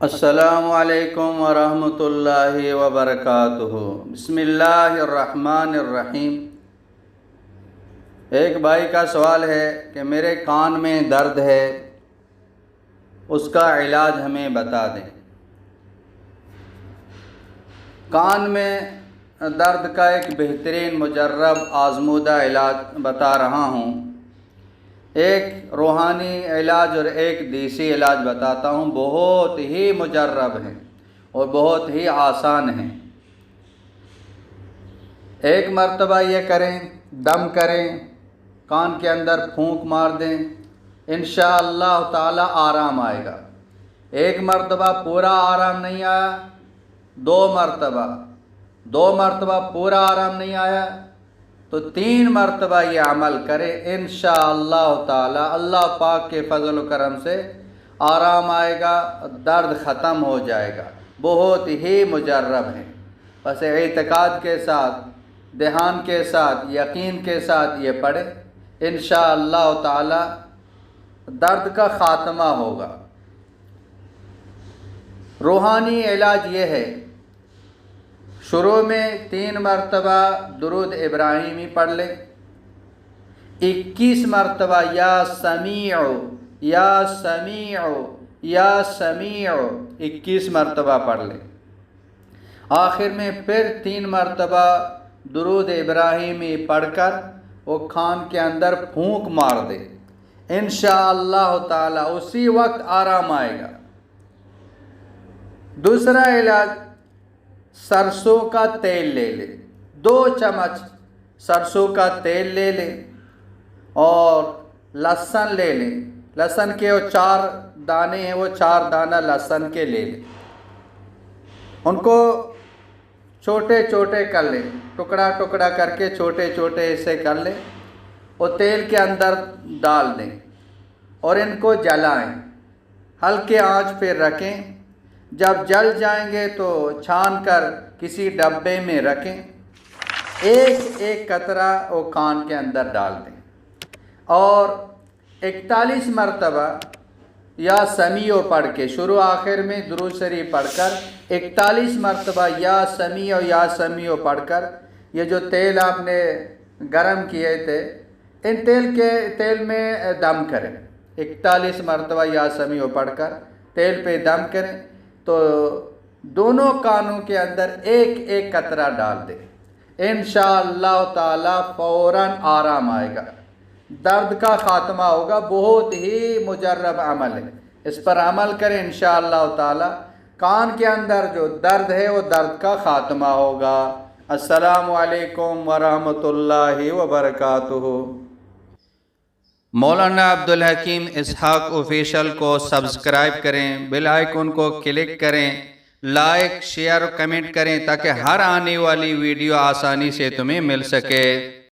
अस्सलामु अलैकुम वरहमतुल्लाहि वबरकातुहू। बिस्मिल्लाहिर्रहमानिर्रहीम। एक भाई का सवाल है कि मेरे कान में दर्द है, उसका इलाज हमें बता दें। कान में दर्द का एक बेहतरीन मुजर्रब आज़मूदा इलाज बता रहा हूँ। एक रूहानी इलाज और एक देसी इलाज बताता हूँ। बहुत ही मुजर्रब हैं और बहुत ही आसान हैं। एक मर्तबा ये करें, दम करें, कान के अंदर फूंक मार दें, इंशाअल्लाह ताला आराम आएगा। एक मर्तबा पूरा आराम नहीं आया, दो मर्तबा पूरा आराम नहीं आया तो 3 मर्तबा ये अमल करें। इंशाअल्लाह ताला अल्लाह पाक के फजल करम से आराम आएगा, दर्द ख़त्म हो जाएगा। बहुत ही मुजर्रब है। बस एतकाद के साथ, ध्यान के साथ, यकीन के साथ ये पढ़े, इंशाअल्लाह ताला दर्द का ख़ात्मा होगा। रूहानी इलाज ये है, शुरू में 3 मरतबा दुरूद इब्राहिमी पढ़ ले, 21 मरतबा या समीउ या समीउ या समीउ 21 मरतबा पढ़ ले। आखिर में फिर 3 मरतबा दुरूद इब्राहिमी पढ़कर वो कान के अंदर फूंक मार दे। इंशाअल्लाह ताला उसी वक्त आराम आएगा। दूसरा इलाज, सरसों का तेल ले ले, 2 चम्मच सरसों का तेल ले ले और लहसुन ले ले। लहसुन के वो 4 दाने हैं, वो 4 दाना लहसुन के ले ले। उनको छोटे छोटे कर ले, टुकड़ा टुकड़ा करके छोटे छोटे ऐसे कर ले। वो तेल के अंदर डाल दें और इनको जलाएं, हल्के आंच पे रखें। जब जल जाएंगे तो छान कर किसी डब्बे में रखें। एक एक कतरा वो कान के अंदर डाल दें और 41 मरतबा या समीओ पढ़ के, शुरू आखिर में दुरूद शरीफ पढ़कर 41 मरतबा या समीओ पढ़कर ये जो तेल आपने गरम किए थे, इन तेल में दम करें। 41 मरतबा या समीओ पढ़कर तेल पे दम करें तो दोनों कानों के अंदर एक एक कतरा डाल दें। इंशाअल्लाह ताला फ़ौरन आराम आएगा, दर्द का ख़ात्मा होगा। बहुत ही मुजर्रब अमल है, इस पर अमल करें। इंशाअल्लाह ताला कान के अंदर जो दर्द है वो दर्द का ख़ात्मा होगा। अस्सलामु अलैकुम वरहमतुल्लाहि वबरकातुहू। मौलाना अब्दुल हकीम इसहाक ऑफिशियल को सब्सक्राइब करें, बेल आइकन को क्लिक करें, लाइक शेयर कमेंट करें ताकि हर आने वाली वीडियो आसानी से तुम्हें मिल सके।